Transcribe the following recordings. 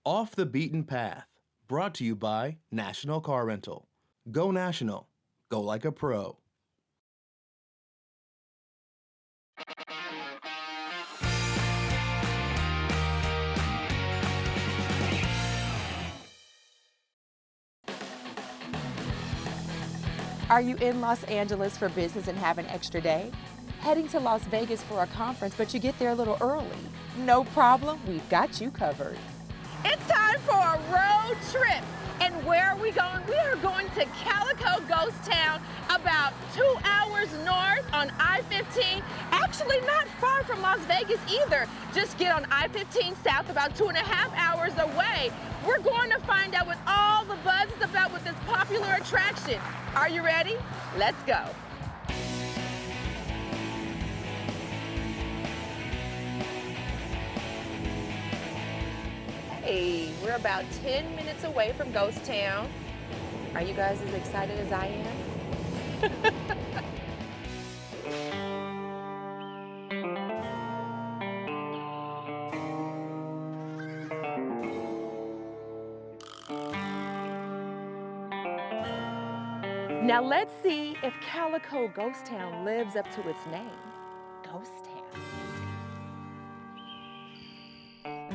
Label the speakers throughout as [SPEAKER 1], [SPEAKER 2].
[SPEAKER 1] Off the Beaten Path, brought to you by National Car Rental. Go National. Go like a pro.
[SPEAKER 2] Are you in Los Angeles for business and have an extra day? Heading to Las Vegas for a conference, but you get there a little early? No problem, we've got you covered.
[SPEAKER 3] It's time for a road trip. And where are we going? We are going to Calico Ghost Town, about 2 hours north on I-15. Actually not far from Las Vegas either. Just get on I-15 south, about 2.5 hours away. We're going to find out what all the buzz is about with this popular attraction. Are you ready? Let's go. Hey, we're about 10 minutes away from Ghost Town. Are you guys as excited as I am? Now let's see if Calico Ghost Town lives up to its name, Ghost Town.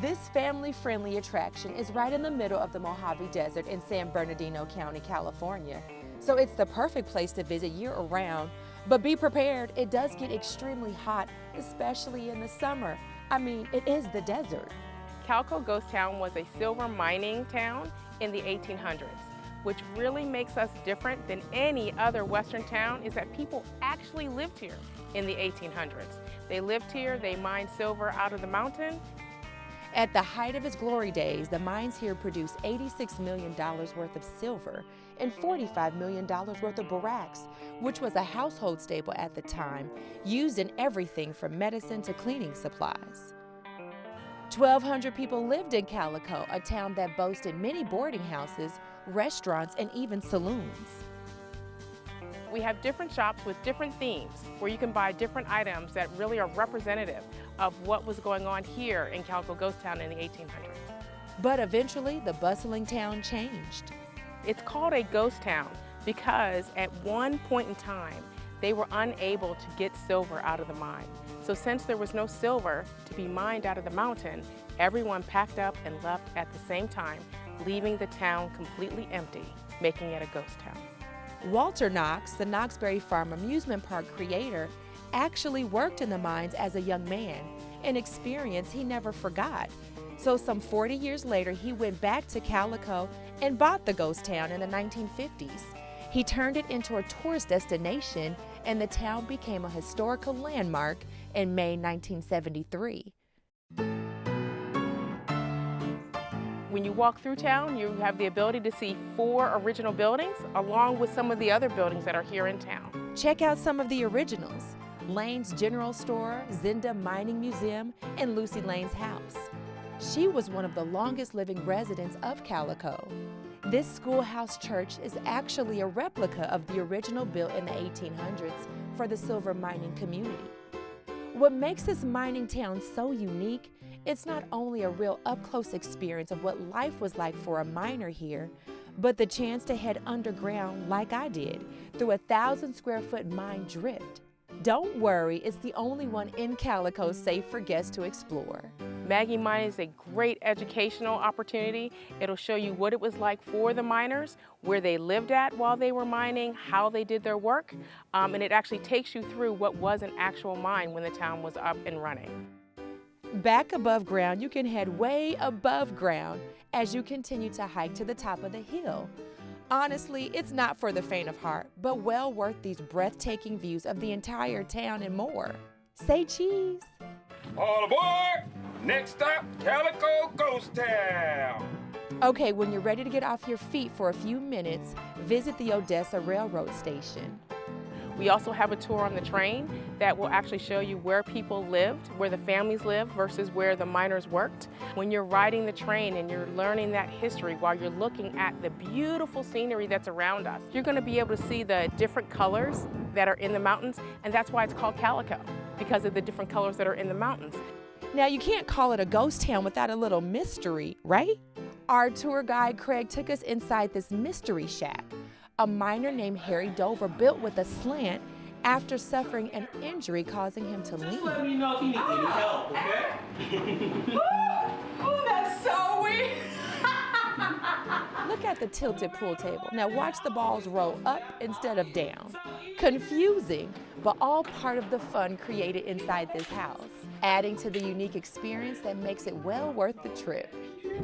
[SPEAKER 3] This family-friendly attraction is right in the middle of the Mojave Desert in San Bernardino County, California. So it's the perfect place to visit year-round, but be prepared, it does get extremely hot, especially in the summer. I mean, it is the desert.
[SPEAKER 4] Calico Ghost Town was a silver mining town in the 1800s. Which really makes us different than any other Western town is that people actually lived here in the 1800s. They lived here, they mined silver out of the mountain.
[SPEAKER 2] At the height of its glory days, the mines here produced $86 million worth of silver and $45 million worth of borax, which was a household staple at the time, used in everything from medicine to cleaning supplies. 1,200 people lived in Calico, a town that boasted many boarding houses, restaurants, and even saloons.
[SPEAKER 4] We have different shops with different themes where you can buy different items that really are representative of what was going on here in Calico Ghost Town in the 1800s.
[SPEAKER 2] But eventually, the bustling town changed.
[SPEAKER 4] It's called a ghost town because at one point in time, they were unable to get silver out of the mine. So since there was no silver to be mined out of the mountain, everyone packed up and left at the same time, leaving the town completely empty, making it a ghost town.
[SPEAKER 2] Walter Knox, the Knoxbury Farm amusement park creator, actually worked in the mines as a young man, an experience he never forgot. So some 40 years later, he went back to Calico and bought the ghost town in the 1950s. He turned it into a tourist destination, and the town became a historical landmark in May 1973.
[SPEAKER 4] When you walk through town, you have the ability to see 4 original buildings along with some of the other buildings that are here in town.
[SPEAKER 2] Check out some of the originals: Lane's General Store, Zinda Mining Museum, and Lucy Lane's house. She was one of the longest living residents of Calico. This schoolhouse church is actually a replica of the original built in the 1800s for the silver mining community. What makes this mining town so unique, it's not only a real up-close experience of what life was like for a miner here, but the chance to head underground like I did through a 1,000-square-foot mine drift. Don't worry, it's the only one in Calico safe for guests to explore.
[SPEAKER 4] Maggie Mine is a great educational opportunity. It'll show you what it was like for the miners, where they lived at while they were mining, how they did their work, and it actually takes you through what was an actual mine when the town was up and running.
[SPEAKER 2] Back above ground, you can head way above ground as you continue to hike to the top of the hill. Honestly, it's not for the faint of heart, but well worth these breathtaking views of the entire town and more. Say cheese!
[SPEAKER 5] All aboard! Next stop, Calico Ghost Town.
[SPEAKER 2] Okay, when you're ready to get off your feet for a few minutes, visit the Odessa Railroad Station.
[SPEAKER 4] We also have a tour on the train that will actually show you where people lived, where the families lived versus where the miners worked. When you're riding the train and you're learning that history while you're looking at the beautiful scenery that's around us, you're going to be able to see the different colors that are in the mountains, and that's why it's called Calico, because of the different colors that are in the mountains.
[SPEAKER 2] Now, you can't call it a ghost town without a little mystery, right? Our tour guide Craig took us inside this mystery shack a miner named Harry Dover built with a slant after suffering an injury causing him to lean.
[SPEAKER 6] Let me know if you need any help, okay?
[SPEAKER 3] Oh, that's so weird.
[SPEAKER 2] Look at the tilted pool table. Now watch the balls roll up instead of down. Confusing, but all part of the fun created inside this house, adding to the unique experience that makes it well worth the trip.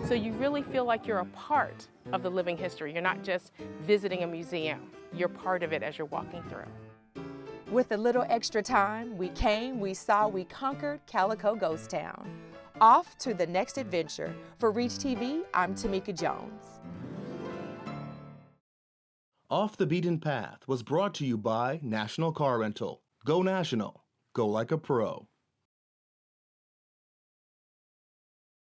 [SPEAKER 4] So you really feel like you're a part of the living history. You're not just visiting a museum. You're part of it as you're walking through.
[SPEAKER 2] With a little extra time, we came, we saw, we conquered Calico Ghost Town. Off to the next adventure. For Reach TV, I'm Tamika Jones.
[SPEAKER 1] Off the Beaten Path was brought to you by National Car Rental. Go national. Go like a pro.